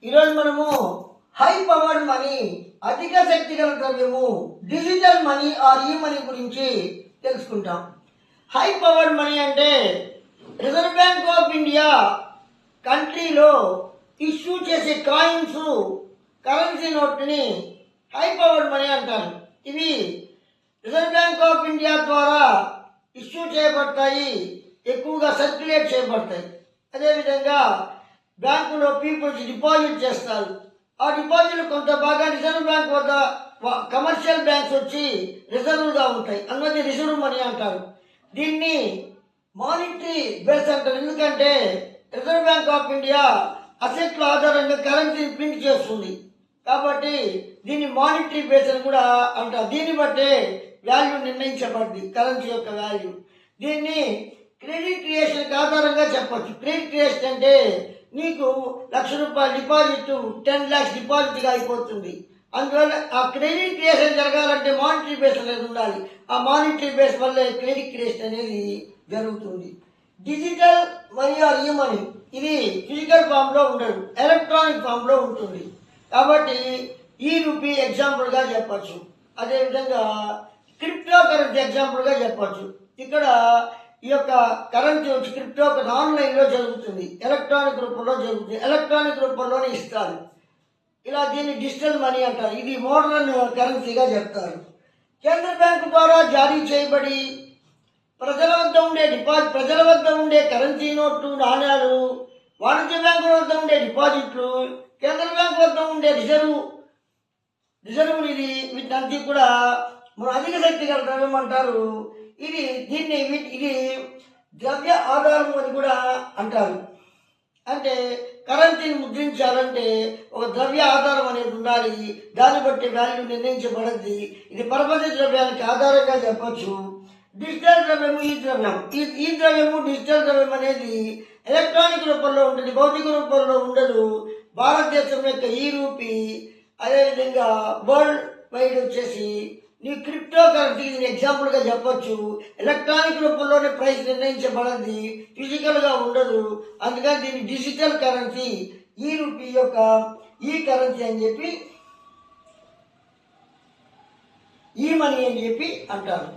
ఈరోజు మనము high powered money, అధిక శక్తి గల ద్రవ్యము, digital money or e money గురించి తెలుసుకుంటాం. హై పవర్డ్ మనీ అంటే రిజర్వ్ బ్యాంక్ ఆఫ్ ఇండియా కంట్రీలో ఇష్యూ చేసే కాయిన్స్, కరెన్సీ నోట్ని హై పవర్డ్ మనీ అంటారు. ఇవి రిజర్వ్ బ్యాంక్ ఆఫ్ ఇండియా ద్వారా ఇష్యూ చేయబడతాయి, ఎక్కువగా సర్క్యులేట్ చేయబడతాయి. అదేవిధంగా బ్యాంకులో పీపుల్స్ డిపాజిట్ చేస్తారు. ఆ డిపాజిట్లు కొంత బాగా రిజర్వ్ బ్యాంక్ వద్ద కమర్షియల్ బ్యాంక్స్ వచ్చి రిజర్వ్గా ఉంటాయి, అన్నది రిజర్వ్ మనీ అంటారు. దీన్ని మానిటరీ బేస్ అంటారు. ఎందుకంటే రిజర్వ్ బ్యాంక్ ఆఫ్ ఇండియా అసెట్ల ఆధారంగా కరెన్సీని ప్రింట్ చేస్తుంది కాబట్టి దీన్ని మానిటరీ బేస్ అని కూడా అంటారు. దీన్ని బట్టే వాల్యూ నిర్ణయించబడింది, కరెన్సీ యొక్క వాల్యూ. దీన్ని క్రెడిట్ క్రియేషన్ ఆధారంగా చెప్పచ్చు. క్రెడిట్ క్రియేషన్ అంటే నీకు ₹1,00,000 డిపాజిట్ 10 lakhs డిపాజిట్గా అయిపోతుంది. అందువల్ల ఆ క్రెడిట్ క్రియేషన్ జరగాలంటే మానిటరీ బేస్ అనేది ఉండాలి. ఆ మానిటరీ బేస్ వల్ల క్రెడిట్ క్రియేషన్ అనేది జరుగుతుంది. Digital money or e money ఇది ఫిజికల్ ఫామ్లో ఉండదు, ఎలక్ట్రానిక్ ఫామ్లో ఉంటుంది. కాబట్టి ఈ రూపీ ఎగ్జాంపుల్గా చెప్పచ్చు. అదేవిధంగా క్రిప్టో కరెన్సీ ఎగ్జాంపుల్గా చెప్పచ్చు. ఇక్కడ ఈ యొక్క కరెన్సీ వచ్చి క్రిప్టో ఆన్లైన్లో జరుగుతుంది, ఎలక్ట్రానిక్ రూపంలో జరుగుతుంది, ఎలక్ట్రానిక్ రూపంలోనే ఇస్తారు. ఇలా దీన్ని డిజిటల్ మనీ అంటారు. ఇది మోడర్న్ కరెన్సీగా చెప్తారు. కేంద్ర బ్యాంకు ద్వారా జారీ చేయబడి ప్రజల వద్ద ఉండే కరెన్సీ నోట్లు, నాణ్యాలు, వాణిజ్య బ్యాంకుల వద్ద ఉండే డిపాజిట్లు, కేంద్ర బ్యాంకు వద్ద ఉండే రిజర్వ్ ఇది వీటంతా కూడా మన అధిక శక్తి గల ద్రవ్యం అంటారు. ఇది ద్రవ్య ఆధారం అని కూడా అంటారు. అంటే కరెన్సీని ముద్రించాలంటే ఒక ద్రవ్య ఆధారం అనేది ఉండాలి, దాన్ని బట్టి వాల్యూ నిర్ణయించబడింది. ఇది ప్రపంచ ద్రవ్యానికి ఆధారంగా చెప్పచ్చు. డిజిటల్ ద్రవ్యము, ఈ ద్రవ్యము డిజిటల్ ద్రవ్యం అనేది ఎలక్ట్రానిక్ రూపంలో ఉంటుంది, భౌతిక రూపంలో ఉండదు. భారతదేశం యొక్క ఈ రూపీ, అదేవిధంగా వరల్డ్ వైడ్ వచ్చేసి నీ క్రిప్టో కరెన్సీ ఎగ్జాంపుల్గా చెప్పచ్చు. ఎలక్ట్రానిక్ రూపంలోనే ప్రైస్ నిర్ణయించబడింది, ఫిజికల్గా ఉండదు. అందుకని దీన్ని డిజిటల్ కరెన్సీ, ఈ రూపీ యొక్క ఈ కరెన్సీ అని చెప్పి, ఈ మనీ అని చెప్పి అంటారు.